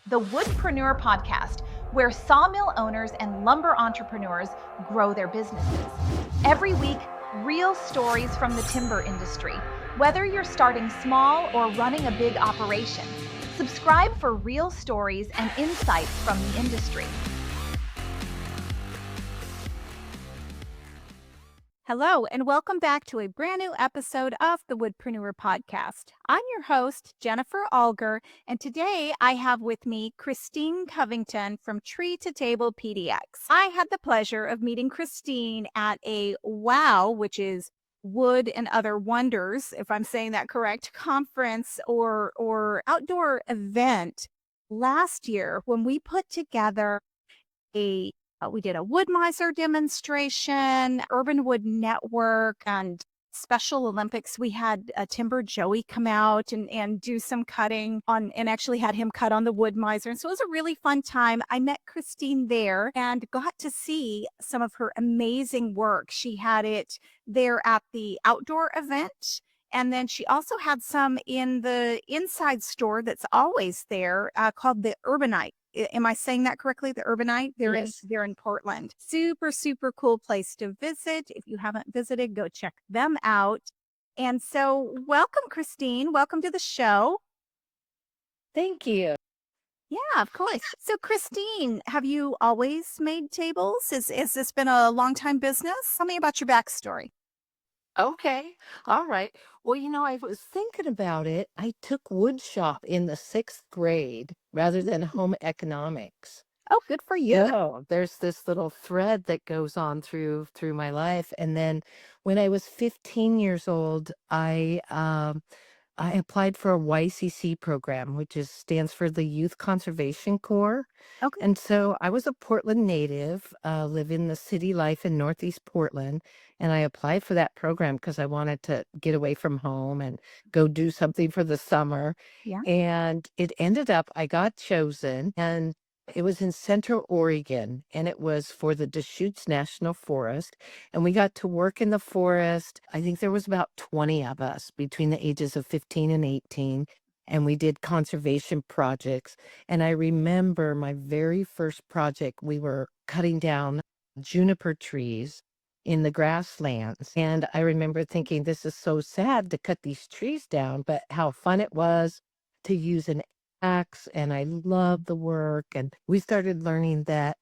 the Woodpreneur Podcast, where sawmill owners and lumber entrepreneurs grow their businesses. Every week, real stories from the timber industry, whether you're starting small or running a big operation. Subscribe for real stories and insights from the industry. Hello, and welcome back to a brand new episode of the Woodpreneur Podcast. I'm your host, Jennifer Alger, and today I have with me Christy Covington from Tree to Table PDX. I had the pleasure of meeting Christine at a WOW, which is Wood and Other Wonders, if I'm saying that correct, conference or outdoor event last year when we put together we did a wood miser demonstration, Urban Wood Network, and Special Olympics. We had Timber Joey come out and do some cutting on, and actually had him cut on the wood miser. And so it was a really fun time. I met Christine there and got to see some of her amazing work. She had it there at the outdoor event. And then she also had some in the inside store that's always there called the Urbanite. Am I saying that correctly? The Urbanite? Yes. They're in Portland. Super, super cool place to visit. If you haven't visited, go check them out. And so welcome, Christine. Welcome to the show. Thank you. Yeah, of course. So Christine, have you always made tables? Has this been a long time business? Tell me about your backstory. Okay. All right. Well, I was thinking about it. I took wood shop in the 6th grade rather than home economics. Oh, good for you. So there's this little thread that goes on through my life. And then when I was 15 years old, I applied for a YCC program, which stands for the Youth Conservation Corps. Okay. And so I was a Portland native, live in the city life in Northeast Portland. And I applied for that program because I wanted to get away from home and go do something for the summer. Yeah. And it ended up, I got chosen, and it was in Central Oregon, and it was for the Deschutes National Forest. And we got to work in the forest. I think there was about 20 of us between the ages of 15 and 18. And we did conservation projects. And I remember my very first project, we were cutting down juniper trees in the grasslands. And I remember thinking, this is so sad to cut these trees down, but how fun it was to use an axe. And I loved the work. And we started learning that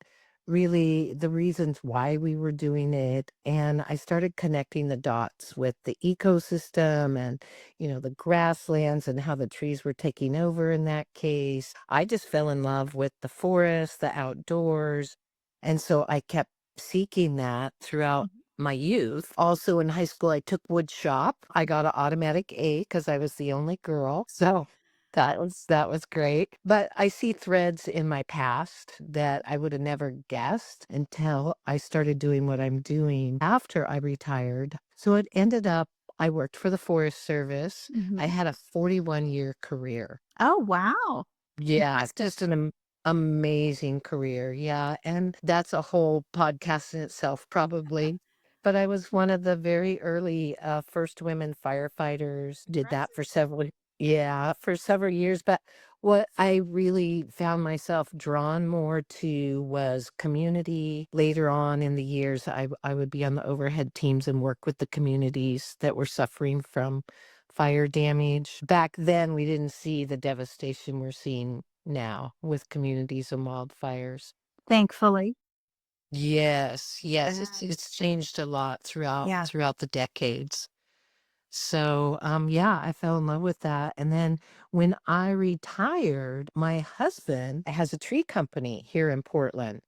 really the reasons why we were doing it. And I started connecting the dots with the ecosystem and, the grasslands and how the trees were taking over in that case. I just fell in love with the forest, the outdoors. And so I kept seeking that throughout my youth. Also in high school, I took wood shop. I got an automatic A because I was the only girl. So that was great. But I see threads in my past that I would have never guessed until I started doing what I'm doing after I retired. So it ended up, I worked for the Forest Service. I had a 41-year career. Oh, wow. Yeah, it's just an amazing career. Yeah. And that's a whole podcast in itself, probably. But I was one of the very early first women firefighters, did that for several years. But what I really found myself drawn more to was community. Later on in the years, I would be on the overhead teams and work with the communities that were suffering from fire damage. Back then, we didn't see the devastation we're seeing now with communities and wildfires. Thankfully. Yes, it's changed a lot Yeah. throughout the decades. So, yeah, I fell in love with that. And then when I retired, my husband has a tree company here in Portland.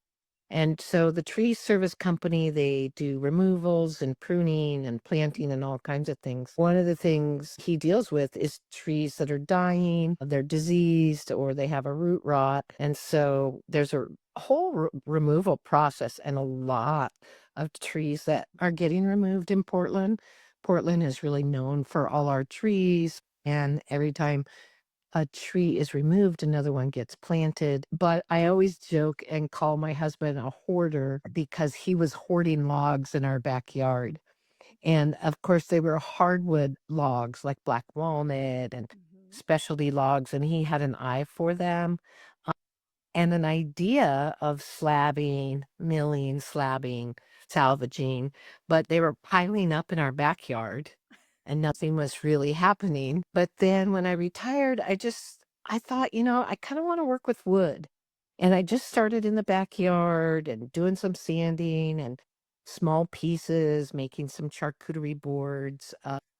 And so the tree service company, they do removals and pruning and planting and all kinds of things. One of the things he deals with is trees that are dying, they're diseased, or they have a root rot. And so there's a whole removal process and a lot of trees that are getting removed in Portland. Portland is really known for all our trees. And every time a tree is removed, another one gets planted. But I always joke and call my husband a hoarder because he was hoarding logs in our backyard. And of course, they were hardwood logs like black walnut and specialty logs, and he had an eye for them. and an idea of slabbing, milling, slabbing, salvaging, but they were piling up in our backyard and nothing was really happening. But then when I retired, I thought, I kind of want to work with wood. And I just started in the backyard and doing some sanding and small pieces, making some charcuterie boards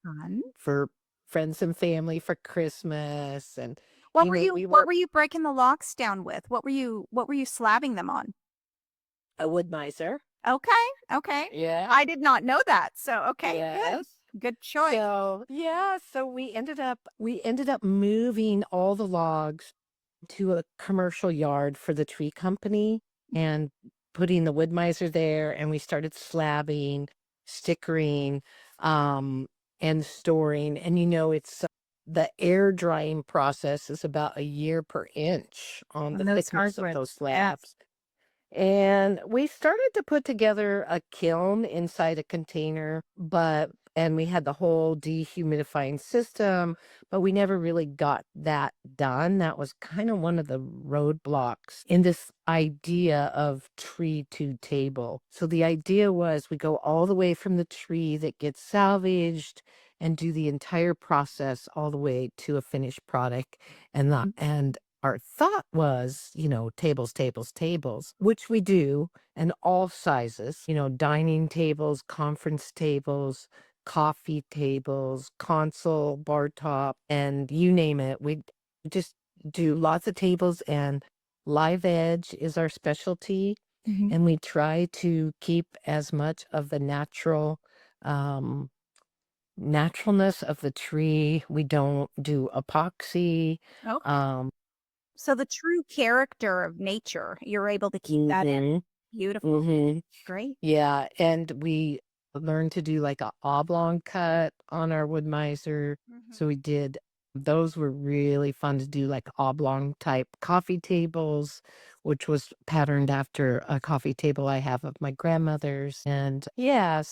Fun. for friends and family for Christmas. And, What were you we what were were you breaking the locks down with? What were you slabbing them on? a wood miser. Okay. Okay. Yeah. I did not know that. So, okay, good. Yes. Good choice. So yeah, so we ended up moving all the logs to a commercial yard for the tree company and putting the wood miser there, and we started slabbing, stickering, um, and storing. And it's the air drying process is about a year per inch on the On those thickness of hardwoods. those Yes. slabs. And we started to put together a kiln inside a container, and we had the whole dehumidifying system, but we never really got that done. That was kind of one of the roadblocks in this idea of tree to table. So the idea was we go all the way from the tree that gets salvaged and do the entire process all the way to a finished product. And our thought was, tables, tables, tables, which we do, and all sizes, dining tables, conference tables, coffee tables, console, bar top, and you name it. We just do lots of tables, and live edge is our specialty. Mhm. And we try to keep as much of the um, naturalness of the tree. We don't do epoxy. Okay. Um, So the true character of nature, you're able to keep that in. mhm, Beautiful. mhm. Great. Yeah, and we learned to do like a oblong cut on our wood miser. So we did those were really fun to do, like oblong type coffee tables, which was patterned after a coffee table I have of my grandmother's. And yeah,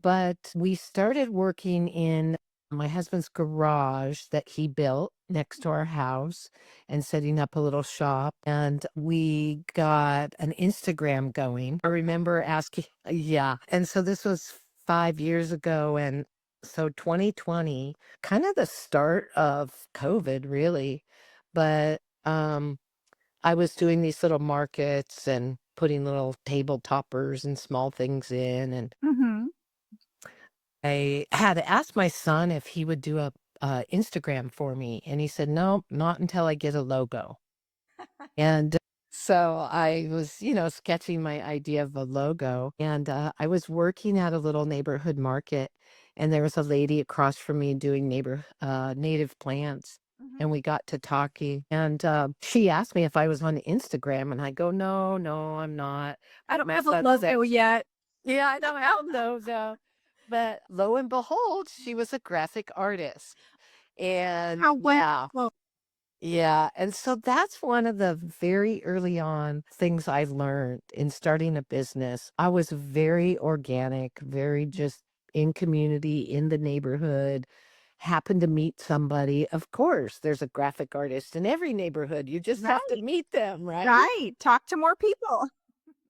but we started working in my husband's garage that he built next to our house and setting up a little shop. And we got an Instagram going. I remember asking, yeah. And so this was 5 years ago. And so 2020, kind of the start of COVID, really. But I was doing these little markets and putting little table toppers and small things in. And Mm-hmm. I had asked my son if he would do a Instagram for me, and he said, "No, not until I get a logo." And so I was, sketching my idea of a logo, and I was working at a little neighborhood market, and there was a lady across from me doing native plants. And we got to talking, and she asked me if I was on Instagram, and I go, "No, no, I'm not. I don't have a That's logo it." yet. Yeah, I don't have those. But lo and behold, she was a graphic artist. And How yeah, well. yeah. And so that's one of the very early on things I learned in starting a business. I was very organic, very just in community, in the neighborhood. Happened to meet somebody. Of course, there's a graphic artist in every neighborhood. You just have to Right. meet them, right? Right. Talk to more people.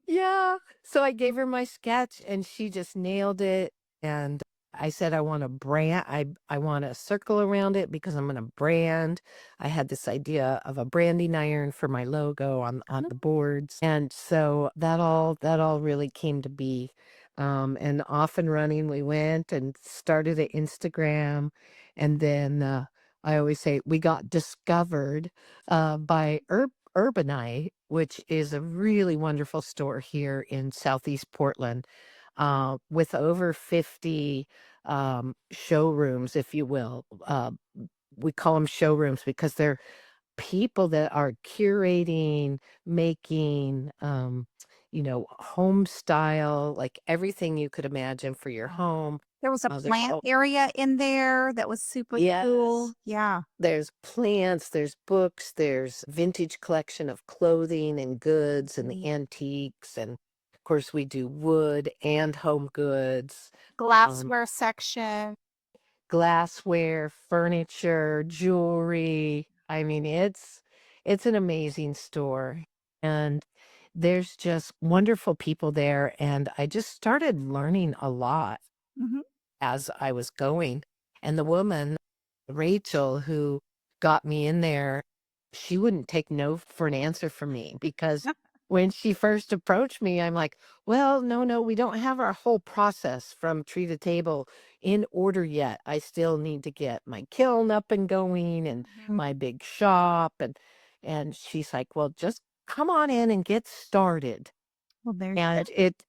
Yeah. So I gave her my sketch and she just nailed it. And I said, I want a brand. I want a circle around it because I'm going to brand. I had this idea of a branding iron for my logo on the boards. And so that all really came to be. And off and running, we went and started an Instagram. And then I always say we got discovered by Urbanite, which is a really wonderful store here in Southeast Portland, with over 50 showrooms, if you will. We call them showrooms because they're people that are curating, making, home style, like everything you could imagine for your home. There was a There's plant area in there that was super cool. Yes. Yeah. There's plants, there's books, there's vintage collection of clothing and goods and the antiques. And of course, we do wood and home goods, Glassware section. glassware, furniture, jewelry. I mean, It's an amazing store. And there's just wonderful people there. And I just started learning a lot Mhm. as I was going. And the woman, Rachel, who got me in there, she wouldn't take no for an answer from me because when she first approached me, I'm like, well, no, we don't have our whole process from tree to table in order yet. I still need to get my kiln up and going and Mhm. my big shop. And she's like, well, just come on in and get started. Well, there's And it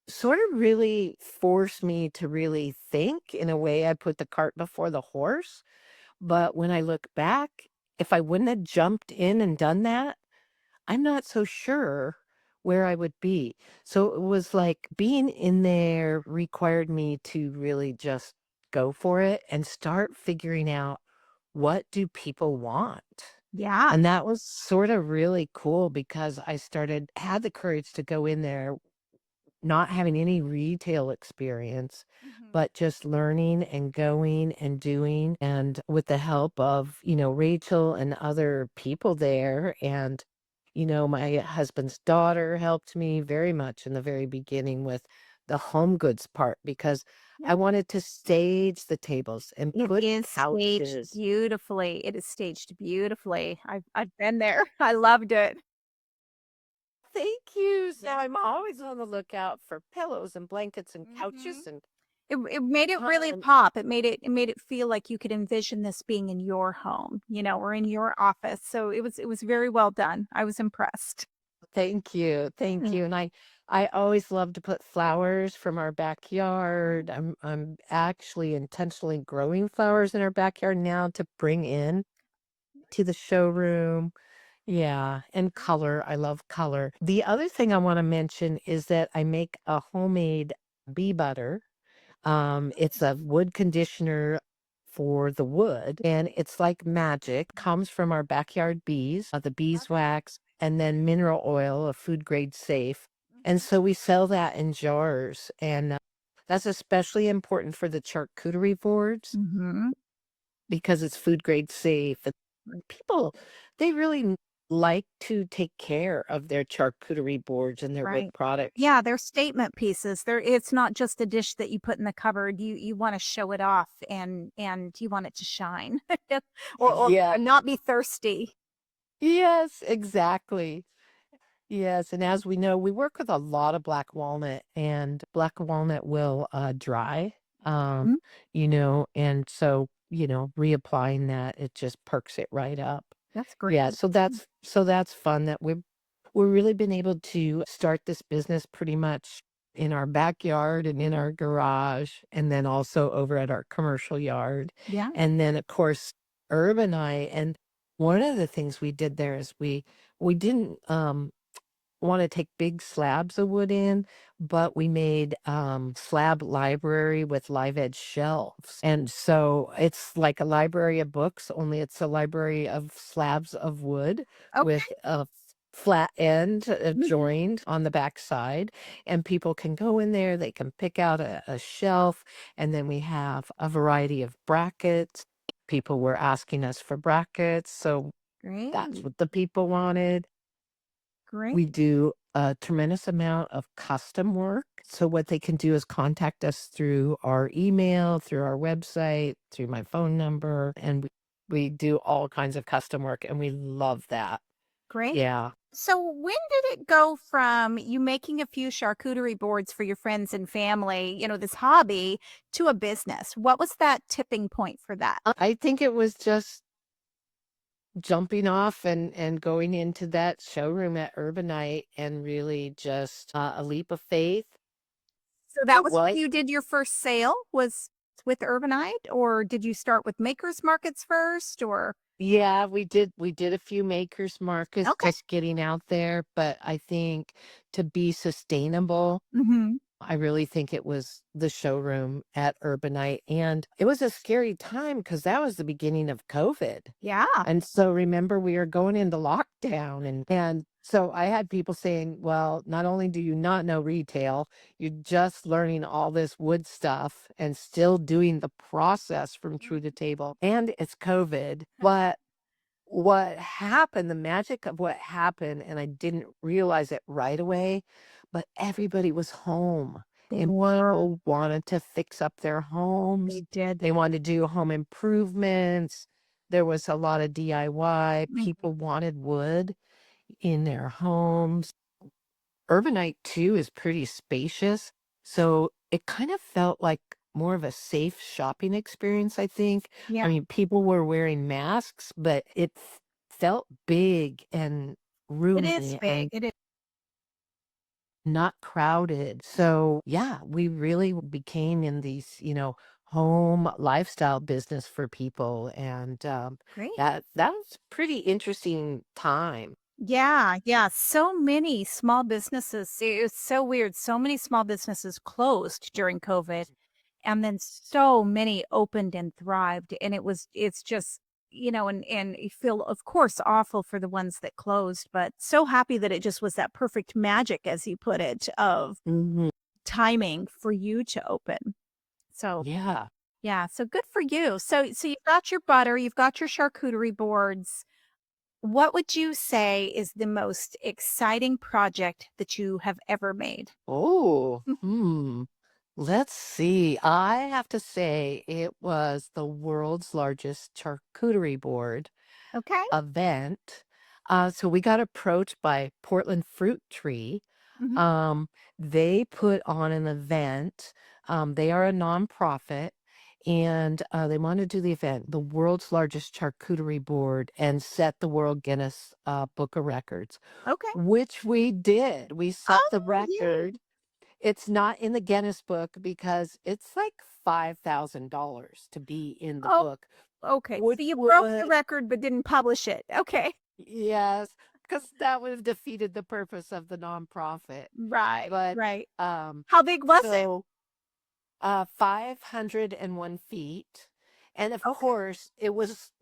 sort of really forced me to really think. In a way, I put the cart before the horse. But when I look back, if I wouldn't have jumped in and done that, I'm not so sure where I would be. So it was like being in there required me to really just go for it and start figuring out, what do people want? yeah. And that was sort of really cool because had the courage to go in there not having any retail experience, Mhm. but just learning and going and doing. And with the help of, Rachel and other people there. And, my husband's daughter helped me very much in the very beginning with the home goods part because I Yep. wanted to stage the tables and It put is staged couches. beautifully. It is staged beautifully. I've been there. I loved it. Thank you. So I'm always on the lookout for pillows and blankets and Mhm. couches and It made it really um, pop. It made it feel like you could envision this being in your home, or in your office. So it was very well done. I was impressed. thank you. Thank Mm. you. And I always love to put flowers from our backyard. I'm actually intentionally growing flowers in our backyard now to bring in to the showroom. Yeah, and color. I love color. The other thing I want to mention is that I make a homemade bee butter. It's a wood conditioner for the wood, and it's like magic. Comes from our backyard bees, the beeswax, and then mineral oil, a food grade safe. And so we sell that in jars, and that's especially important for the charcuterie boards Mhm. because it's food grade safe. And people, they really like to take care of their charcuterie boards and their wood Right. products. Yeah, they're statement pieces. It's not just a dish that you put in the cupboard. You want to show it off, and you want it to shine. or Yeah. not be thirsty. Yes, exactly. Yes, and as we know, we work with a lot of black walnut, and black walnut will dry, Mhm. and so, reapplying that, it just perks it right up. That's great. Yeah, so that's fun that we've really been able to start this business pretty much in our backyard and in our garage, and then also over at our commercial yard. Yeah. And then of course, Urbanite. And one of the things we did there is we didn't want to take big slabs of wood in, but we made slab library with live edge shelves. And so it's like a library of books, only it's a library of slabs of wood with Okay. a flat end Mhm. joined on the back side. And people can go in there, they can pick out a shelf, and then we have a variety of brackets. People were asking us for brackets, so that's Great. what the people wanted. Great. We do a tremendous amount of custom work. So what they can do is contact us through our email, through our website, through my phone number, and we do all kinds of custom work, and we love that. Great. Yeah. So when did it go from you making a few charcuterie boards for your friends and family, this hobby, to a business? What was that tipping point for that? I think it was just jumping off and going into that showroom at Urbanite and really just a leap of faith. So that was Well, when you did your first sale was with Urbanite, or did you start with makers markets first, or yeah, we did a few makers markets okay. just getting out there, but I think to be sustainable, Mhm. I really think it was the showroom at Urbanite. And it was a scary time because that was the beginning of COVID. Yeah. And so remember we were going into lockdown, and so I had people saying, well, not only do you not know retail, you're just learning all this wood stuff and still doing the process from true to table, and it's COVID. But what happened, the magic of what happened, and I didn't realize it right away, but everybody was home They and were. people wanted to fix up their homes. They did. They wanted to do home improvements. There was a lot of DIY. Mhm. People wanted wood in their homes. Urbanite too is pretty spacious, so it kind of felt like more of a safe shopping experience, I think. Yeah, I mean, people were wearing masks, but it felt big and it is roomy big. and It is. not crowded. So, yeah, we really became in these, home lifestyle business for people, and Great. that was pretty interesting time. Yeah, yeah. So many small businesses. It was so weird. So many small businesses closed during COVID, and then so many opened and thrived. And it's just, and you feel, of course, awful for the ones that closed, but so happy that it just was that perfect magic, as you put it, of Mhm. timing for you to open. So, Yeah. yeah, so good for you. So you've got your butter, you've got your charcuterie boards. What would you say is the most exciting project that you have ever made? Oh, let's see. I have to say it was the world's largest charcuterie board Okay. event. So we got approached by Portland Fruit Tree. Mhm. Um, they put on an event. They are a nonprofit, and they wanted to do the event, the world's largest charcuterie board, and set the World Guinness Book of Records, Okay. which we did. We set the Oh, yeah. record. It's not in the Guinness book because it's like $5,000 to be in the Oh, book, okay. So which you broke the would, record but didn't publish it. Okay. yes, because that would have defeated the purpose of the nonprofit. Right, But right. um, How big was it? so 501 feet. And of Okay. course, it was,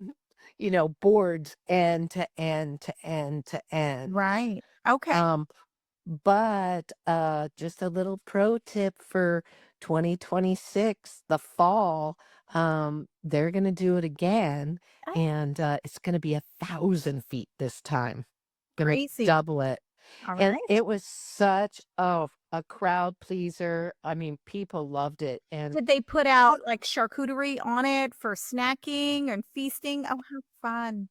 boards end to end to end to end. Right. Okay. Um, But just a little pro tip for 2026, the fall, they're gonna do it again, Ah, and it's gonna be 1,000 feet this time. Gonna crazy. double it. All And right. it was such a crowd pleaser. I mean, people loved it. And Did they put out like charcuterie on it for snacking and feasting? Oh, how fun.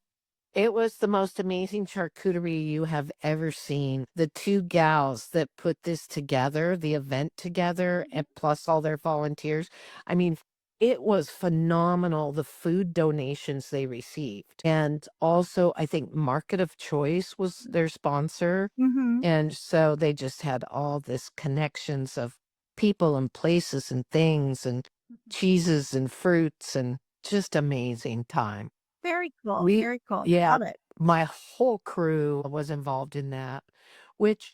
it was the most amazing charcuterie you have ever seen. The two gals that put this together, the event together, Mhm. and plus all their volunteers. I mean, it was phenomenal, the food donations they received. And also, I think Market of Choice was their sponsor. Mhm. And so they just had all this connections of people and places and things and cheeses and fruits and just amazing time. Very cool. We Very cool. yeah, Love it. my whole crew was involved in that, which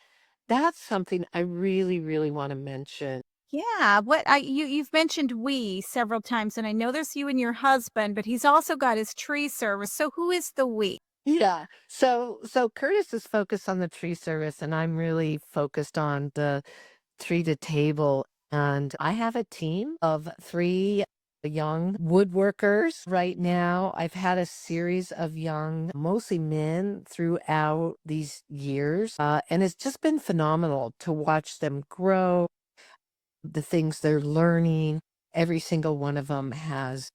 that's something I really, really wanna mention. Yeah, you've mentioned we several times, and I know there's you and your husband, but he's also got his tree service. So who is the we? Yeah. So Curtis is focused on the tree service, and I'm really focused on the tree to table. And I have a team of 3 young woodworkers right now. I've had a series of young, mostly men, throughout these years. And it's just been phenomenal to watch them grow, the things they're learning. Every single one of them has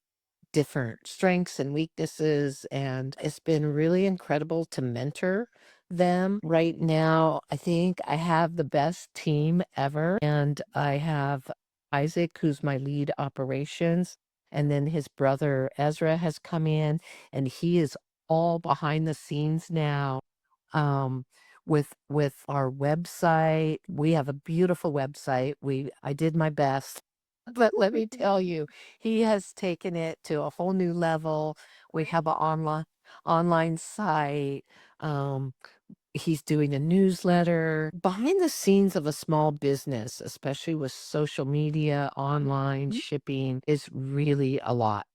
different strengths and weaknesses, and it's been really incredible to mentor them. Right now, I think I have the best team ever, and I have Isaac, who's my lead operations, and then his brother Ezra has come in, and he is all behind the scenes now. Um, with our website, we have a beautiful website. I did my best, but let me tell you, he has taken it to a whole new level. We have an online site. Um, he's doing a newsletter. Behind the scenes of a small business, especially with social media, online Mhm. shipping, is really a lot.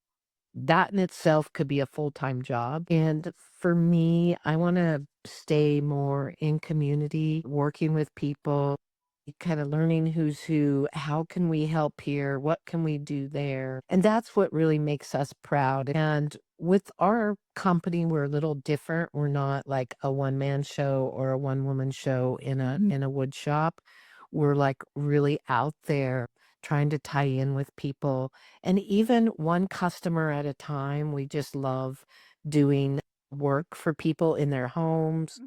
That in itself could be a full-time job. And for me, I want to stay more in community, working with people, kind of learning who's who, how can we help here, what can we do there, and that's what really makes us proud. And with our company, we're a little different. We're not like a one-man show or a one-woman show in a wood shop. We're like really out there trying to tie in with people, and even one customer at a time. We just love doing work for people in their homes.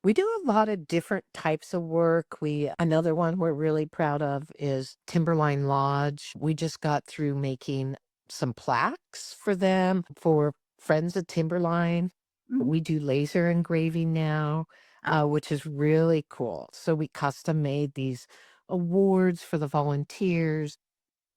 We do a lot of different types of work. Another one we're really proud of is Timberline Lodge. We just got through making some plaques for them for Friends of Timberline. We do laser engraving now, which is really cool. So we custom made these awards for the volunteers.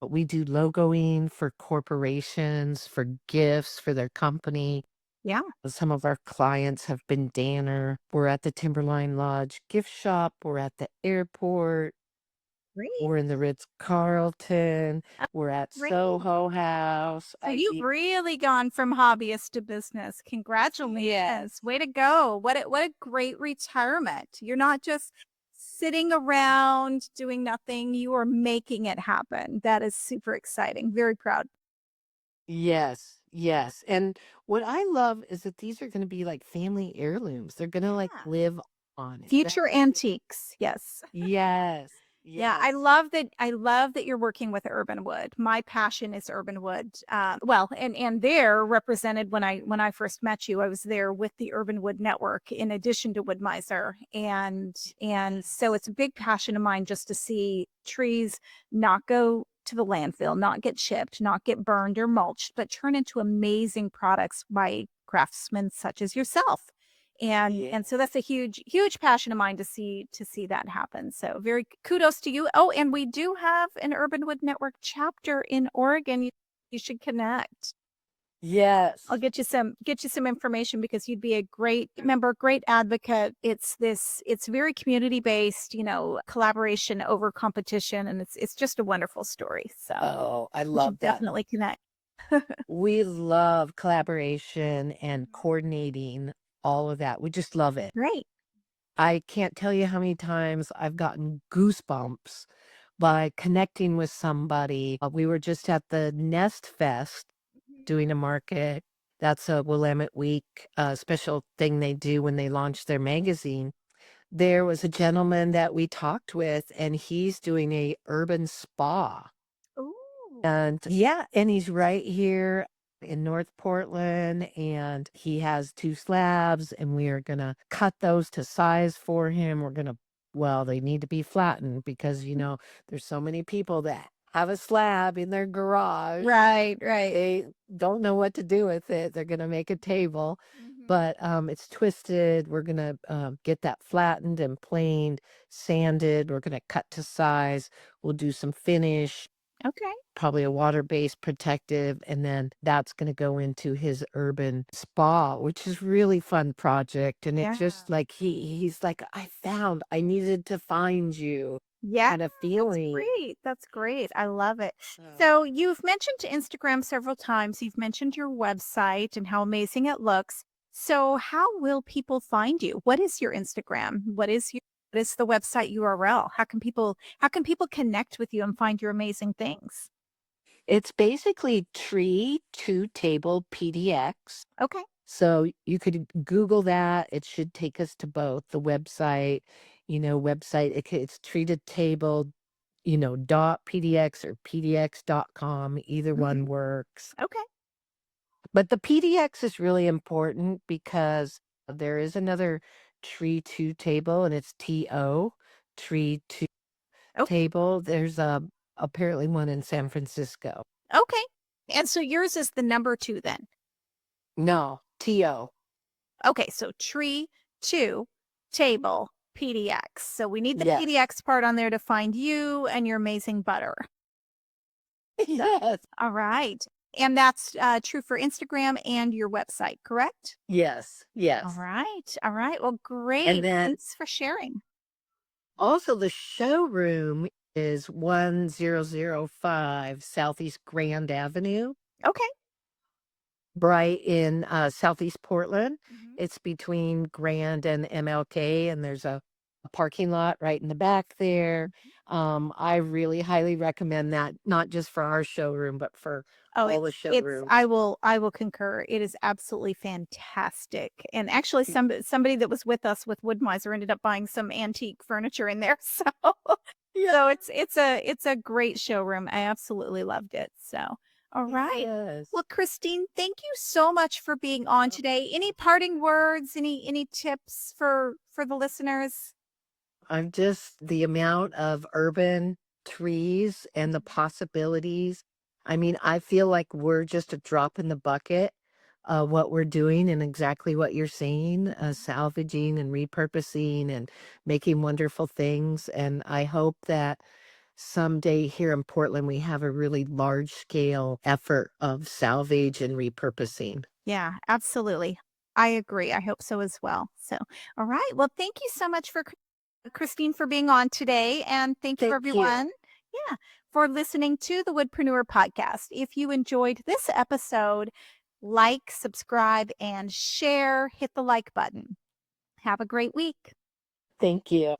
But we do logoing for corporations, for gifts for their company. Yeah. Some of our clients have been Danner. We're at the Timberline Lodge gift shop. We're at the airport. Great. We're in the Ritz-Carlton. We're at Great. Soho House. So you've really gone from hobbyist to business. Congratulations. Yes. Way to go. What a great retirement. You're not just sitting around doing nothing. You are making it happen. That is super exciting. Very proud. Yes, yes. And what I love is that these are going to be like family heirlooms. They're going to like Yeah. live on. Future antiques. Yes. Yes. Yeah, I Yes. love that. I love that you're working with urban wood. My passion is urban wood. Well, and they're represented when I first met you. I was there with the Urban Wood Network in addition to Woodmiser, and so it's a big passion of mine just to see trees not go to the landfill, not get chipped, not get burned or mulched, but turn into amazing products by craftsmen such as yourself. And so that's a huge passion of mine to see that happen. So very kudos to you. Oh, and we do have an Urban Wood Network chapter in Oregon. You should connect. Yes. I'll get you some information because you'd be a great member, great advocate. It's very community based, collaboration over competition, and it's just a wonderful story. So Oh, I you love should that. definitely connect. We love collaboration and coordinating all of that. We just love it. Great. I can't tell you how many times I've gotten goosebumps by connecting with somebody. We were just at the Nest Fest doing a market. That's a Willamette Week special thing they do when they launch their magazine. There was a gentleman that we talked with, and he's doing a urban spa. Ooh. And and he's right here in North Portland, and he has 2 slabs, and we are gonna cut those to size for him. They need to be flattened because, there's so many people that have a slab in their garage. Right. They don't know what to do with it. They're gonna make a table, but it's twisted. We're gonna get that flattened and planed, sanded. We're gonna cut to size. We'll do some finish, Okay. probably a water-based protective, and then that's going to go into his urban spa, which is really fun project. And it's just like he's like, I needed to find you Yeah. kind of feeling. That's great. I love it. So you've mentioned Instagram several times. You've mentioned your website and how amazing it looks. So how will people find you? What is your Instagram? What is the website URL? How can people connect with you and find your amazing things? It's basically Tree to Table PDX. Okay. So you could Google that. It should take us to both the website, it's Tree to Table, dot PDX or PDX.com. Either one works. Okay. But the PDX is really important because there is another Tree to Table, and it's TO, Tree to Table. There's apparently one in San Francisco. Okay. And so yours is the number 2 then. No, TO. Okay, so Tree to Table PDX. So we need the Yes. PDX part on there to find you and your amazing butter. Yes. All right. And that's true for Instagram and your website, correct? Yes. Yes. All right. All right. Well, great. And then Thanks for sharing. also the showroom is 1005 Southeast Grand Avenue, Okay. right in Southeast Portland. It's between Grand and MLK, and there's a parking lot right in the back there. I really highly recommend that, not just for our showroom, but for Oh, all the it's showrooms. I will concur. It is absolutely fantastic. And actually somebody that was with us with Woodmiser ended up buying some antique furniture in there. So so it's a great showroom. I absolutely loved it. So all right. Yes. Well, Christine, thank you so much for being on today. Any parting words, any tips for the listeners? I'm just the amount of urban trees and the possibilities. I mean, I feel like we're just a drop in the bucket, what we're doing and exactly what you're saying, salvaging and repurposing and making wonderful things. And I hope that someday here in Portland, we have a really large scale effort of salvage and repurposing. Yeah, absolutely. I agree. I hope so as well. So, all right. Well, thank you so much for Christine for being on today. And thank you, Thank you. everyone. Yeah, for listening to the Woodpreneur Podcast. If you enjoyed this episode, like, subscribe, and share. Hit the like button. Have a great week. Thank you.